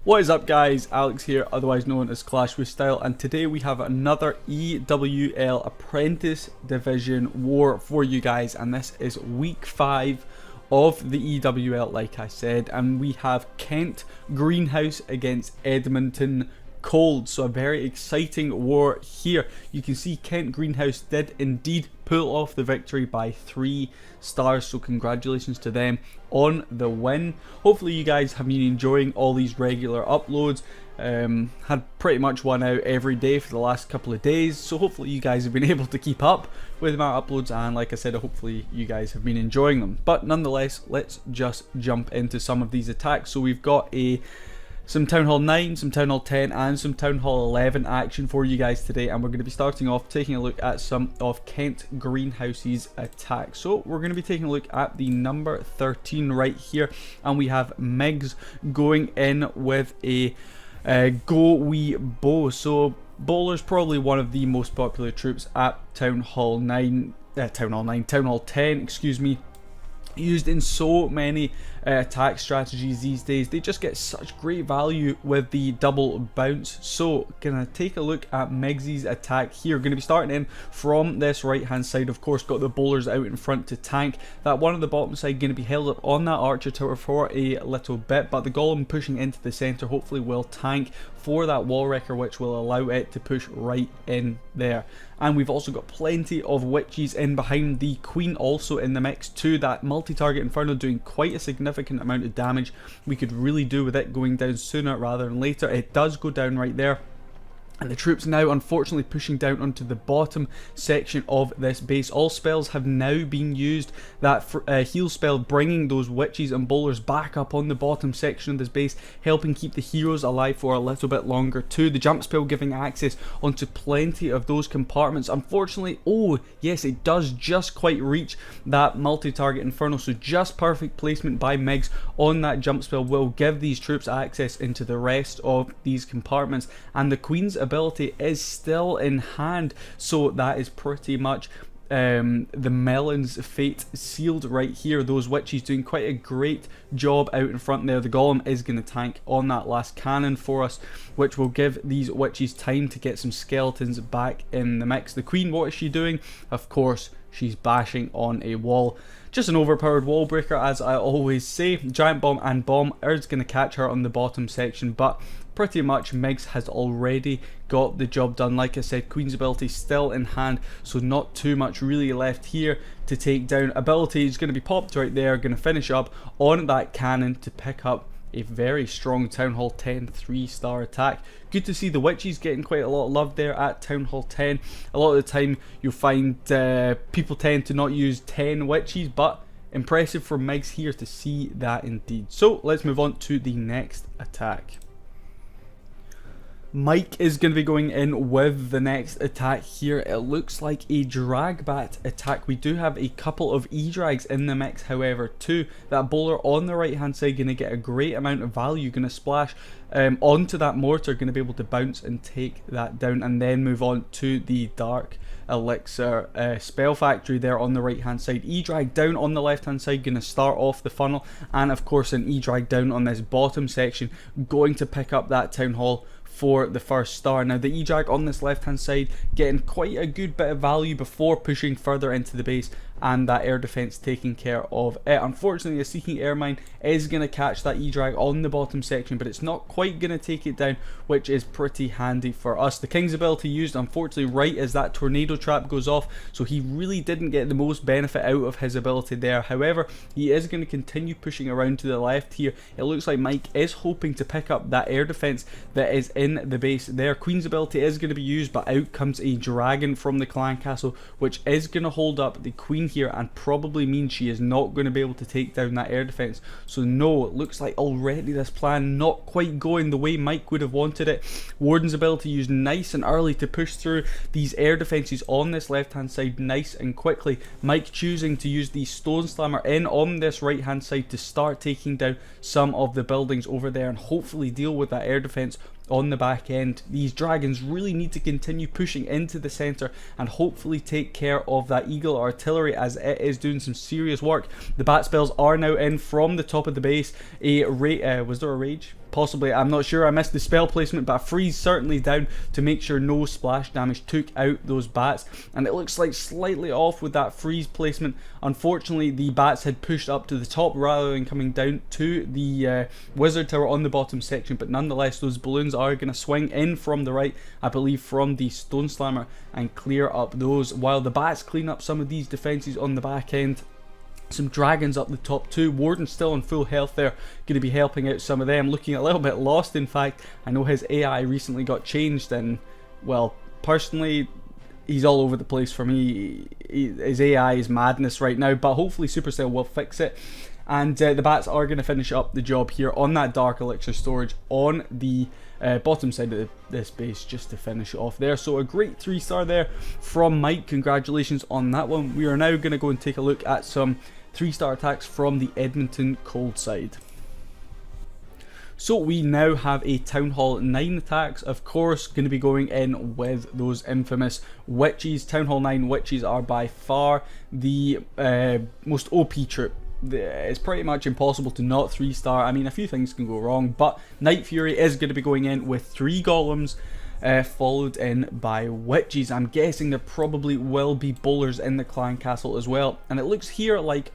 What is up guys, Alex here, otherwise known as Clash with Style, and today we have another EWL Apprentice Division war for you guys, and this is week 5 of the EWL like I said, and we have Kent Greenhouse against Edmonton Cold, so a very exciting war here. You can see Kent Greenhouse did indeed pull off the victory by 3 stars, so congratulations to them on the win. Hopefully you guys have been enjoying all these regular uploads. Had pretty much one out every day for the last couple of days, so hopefully you guys have been able to keep up with my uploads, and like I said, hopefully you guys have been enjoying them. But nonetheless, let's just jump into some of these attacks. So we've got some Town Hall 9, some Town Hall 10 and some Town Hall 11 action for you guys today, and we're going to be starting off taking a look at some of Kent Greenhouse's attacks. So we're going to be taking a look at the number 13 right here, and we have Migs going in with a Go Wee Bow. So Bowler's probably one of the most popular troops at Town Hall 10, excuse me. Used in so many attack strategies these days. They just get such great value with the double bounce. So gonna take a look at Migsy's attack here. Gonna be starting in from this right hand side. Of course, got the bowlers out in front to tank. That one on the bottom side gonna be held up on that archer tower for a little bit, but the golem pushing into the center hopefully will tank for that wall wrecker, which will allow it to push right in there. And we've also got plenty of witches in behind the queen also in the mix too. That multi-target inferno doing quite a significant amount of damage. We could really do with it going down sooner rather than later. It does go down right there. And the troops now unfortunately pushing down onto the bottom section of this base. All spells have now been used. That heal spell bringing those witches and bowlers back up on the bottom section of this base, helping keep the heroes alive for a little bit longer too. The jump spell giving access onto plenty of those compartments. Unfortunately, oh yes, it does just quite reach that multi-target inferno, so just perfect placement by Migs on that jump spell will give these troops access into the rest of these compartments, and the queen's ability is still in hand, so that is pretty much the melon's fate sealed right here. Those witches doing quite a great job out in front there. The golem is going to tank on that last cannon for us, which will give these witches time to get some skeletons back in the mix. The queen, what is she doing? Of course, she's bashing on a wall. Just an overpowered wall breaker, as I always say. Giant bomb and bomb is going to catch her on the bottom section, but pretty much Migs has already got the job done. Like I said, queen's ability still in hand, so not too much really left here to take down. Ability is going to be popped right there, going to finish up on that cannon to pick up a very strong Town Hall 10 3-star attack. Good to see the witches getting quite a lot of love there at Town Hall 10. A lot of the time you'll find people tend to not use 10 witches, but impressive for Migs here to see that indeed. So let's move on to the next attack. Mike is going to be going in with the next attack here. It looks like a drag bat attack. We do have a couple of E-drags in the mix however too. That bowler on the right hand side going to get a great amount of value, going to splash onto that mortar, going to be able to bounce and take that down, and then move on to the dark elixir spell factory there on the right hand side. E-drag down on the left hand side, going to start off the funnel, and of course an E-drag down on this bottom section going to pick up that Town Hall for the first star. Now the E-drag on this left hand side getting quite a good bit of value before pushing further into the base, and that air defense taking care of it. Unfortunately, a Seeking Air Mine is going to catch that E-drag on the bottom section, but it's not quite going to take it down, which is pretty handy for us. The King's ability used unfortunately right as that tornado trap goes off, so he really didn't get the most benefit out of his ability there. However, he is going to continue pushing around to the left here. It looks like Mike is hoping to pick up that air defense that is in the base there. Queen's ability is going to be used, but out comes a dragon from the clan castle, which is going to hold up the queen here and probably means she is not going to be able to take down that air defense. So no, it looks like already this plan not quite going the way Mike would have wanted it. Warden's ability used nice and early to push through these air defenses on this left hand side nice and quickly. Mike choosing to use the stone slammer in on this right hand side to start taking down some of the buildings over there and hopefully deal with that air defense on the back end. These dragons really need to continue pushing into the center and hopefully take care of that eagle artillery, as it is doing some serious work. The bat spells are now in from the top of the base. Was there a rage? Possibly, I'm not sure, I missed the spell placement, but a freeze certainly down to make sure no splash damage took out those bats. And it looks like slightly off with that freeze placement. Unfortunately, the bats had pushed up to the top rather than coming down to the wizard tower on the bottom section, but nonetheless those balloons are going to swing in from the right, I believe from the stone slammer, and clear up those, while the bats clean up some of these defenses on the back end. Some dragons up the top too. Warden's still on full health there, going to be helping out some of them. Looking a little bit lost, in fact. I know his AI recently got changed, and well, personally, he's all over the place for me. His AI is madness right now, but hopefully Supercell will fix it. And the bats are going to finish up the job here on that dark elixir storage on the bottom side of this base, just to finish it off there. So a great 3-star there from Mike. Congratulations on that one. We are now going to go and take a look at some 3-star attacks from the Edmonton cold side. So we now have a Town Hall 9 attacks, of course, going to be going in with those infamous witches. Town Hall 9 witches are by far the most OP troop. It's pretty much impossible to not 3-star. I mean, a few things can go wrong, but Night Fury is going to be going in with 3 golems, followed in by witches. I'm guessing there probably will be bowlers in the clan castle as well, and it looks here like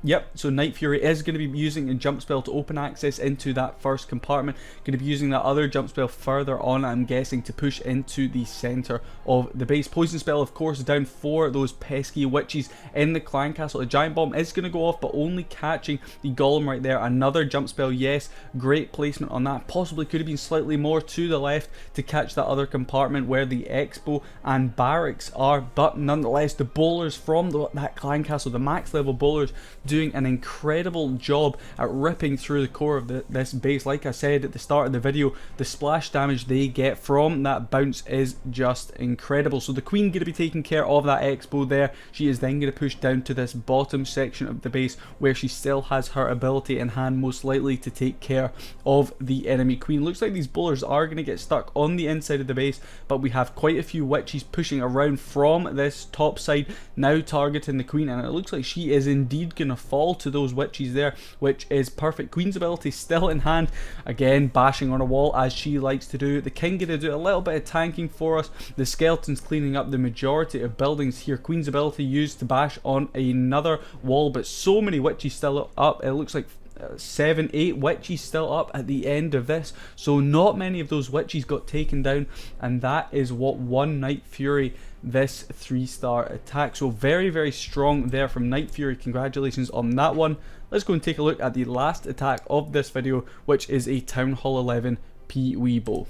yep, so Night Fury is going to be using a jump spell to open access into that first compartment. Going to be using that other jump spell further on, I'm guessing, to push into the center of the base. Poison spell, of course, down for those pesky witches in the clan castle. A giant bomb is going to go off, but only catching the golem right there. Another jump spell, yes, great placement on that. Possibly could have been slightly more to the left to catch that other compartment where the expo and barracks are, but nonetheless, the bowlers from that clan castle, the max level bowlers, doing an incredible job at ripping through the core of this base. Like I said at the start of the video, the splash damage they get from that bounce is just incredible. So the queen going to be taking care of that expo there. She is then going to push down to this bottom section of the base where she still has her ability in hand, most likely to take care of the enemy queen. Looks like these bowlers are going to get stuck on the inside of the base, but we have quite a few witches pushing around from this top side, now targeting the queen, and it looks like she is indeed gonna fall to those witches there, which is perfect. Queen's ability still in hand, again bashing on a wall as she likes to do. The king gonna do a little bit of tanking for us. The skeletons cleaning up the majority of buildings here. Queen's ability used to bash on another wall, but so many witches still up. It looks like 7, 8 witches still up at the end of this, so not many of those witches got taken down, and that is what won Night Fury this 3-star attack. So very, very strong there from Night Fury. Congratulations on that one. Let's go and take a look at the last attack of this video, which is a Town Hall 11 P-Weebo.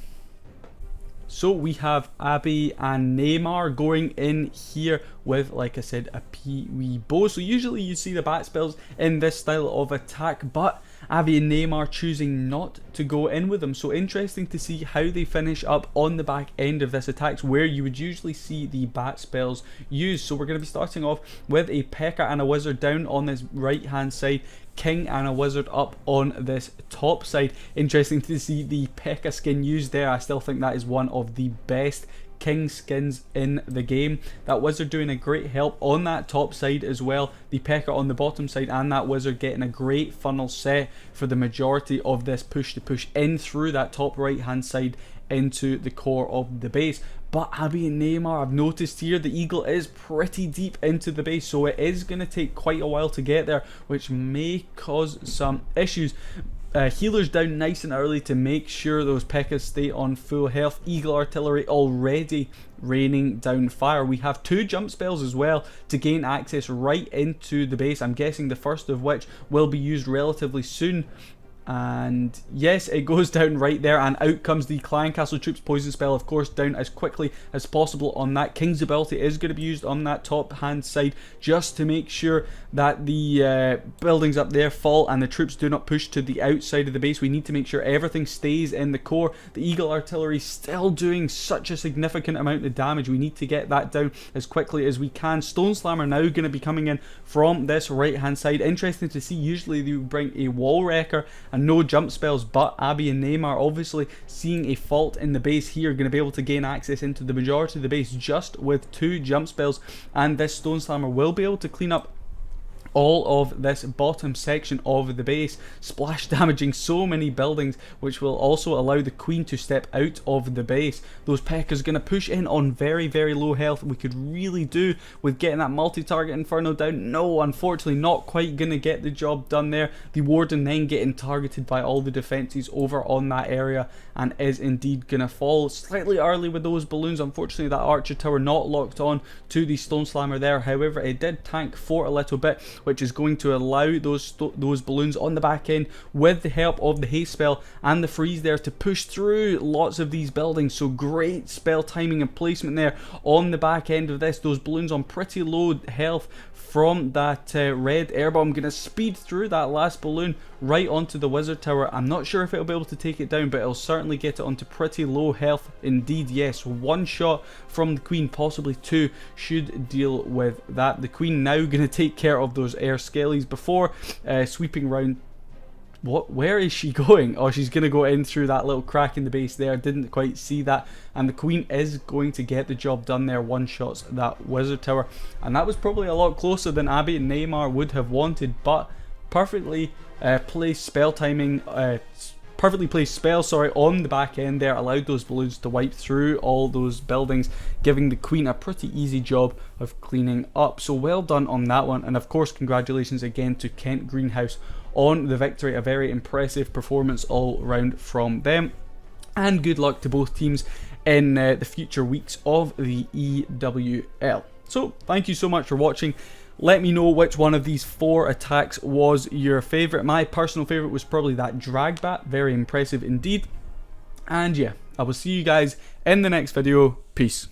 So we have Abby and Neymar going in here with, like I said, a P-Weebo. So usually you see the bat spells in this style of attack, but Abby and Neymar choosing not to go in with them. So interesting to see how they finish up on the back end of this attack, where you would usually see the bat spells used. So we're going to be starting off with a P.E.K.K.A. and a wizard down on this right hand side, king and a wizard up on this top side. Interesting to see the P.E.K.K.A. skin used there. I still think that is one of the best king skins in the game. That wizard doing a great help on that top side as well. The P.E.K.K.A. on the bottom side and that wizard getting a great funnel set for the majority of this push to push in through that top right hand side into the core of the base. But Abby and Neymar, I've noticed here the eagle is pretty deep into the base, so it is going to take quite a while to get there, which may cause some issues. Healers down nice and early to make sure those P.E.K.K.A.s stay on full health. Eagle artillery already raining down fire. We have 2 jump spells as well to gain access right into the base. I'm guessing the first of which will be used relatively soon. And yes, it goes down right there, and out comes the clan castle troops. Poison spell, of course, down as quickly as possible on that. King's ability is going to be used on that top hand side just to make sure that the buildings up there fall and the troops do not push to the outside of the base. We need to make sure everything stays in the core. The eagle artillery still doing such a significant amount of damage. We need to get that down as quickly as we can. Stone Slammer now going to be coming in from this right hand side. Interesting to see, usually they would bring a wall wrecker and no jump spells, but Abby and Neymar obviously seeing a fault in the base here, going to be able to gain access into the majority of the base just with 2 jump spells, and this Stone Slammer will be able to clean up all of this bottom section of the base, splash damaging so many buildings, which will also allow the queen to step out of the base. Those P.E.K.K.A.s going to push in on very, very low health. We could really do with getting that multi-target Inferno down. No, unfortunately not quite going to get the job done there. The Warden then getting targeted by all the defences over on that area, and is indeed going to fall slightly early with those balloons. Unfortunately, that Archer Tower not locked on to the Stone Slammer there. However, it did tank for a little bit, which is going to allow those balloons on the back end, with the help of the haste spell and the freeze there, to push through lots of these buildings. So great spell timing and placement there on the back end of this. Those balloons on pretty low health from that red air bomb, going to speed through that last balloon right onto the wizard tower. I'm not sure if it'll be able to take it down, but it'll certainly get it onto pretty low health indeed. Yes, one shot from the queen, possibly two, should deal with that. The queen now going to take care of those air skellies before sweeping round. Where is she going? Oh, she's going to go in through that little crack in the base there. Didn't quite see that. And the queen is going to get the job done there. One shots that wizard tower. And that was probably a lot closer than Abby and Neymar would have wanted. But perfectly placed spell timing, perfectly placed spell, on the back end there allowed those balloons to wipe through all those buildings, giving the queen a pretty easy job of cleaning up. So well done on that one. And of course, congratulations again to Kent Greenhouse on the victory. A very impressive performance all round from them, and good luck to both teams in the future weeks of the EWL. So thank you so much for watching. Let me know which one of these 4 attacks was your favourite. My personal favourite was probably that drag bat. Very impressive indeed. And yeah, I will see you guys in the next video. Peace.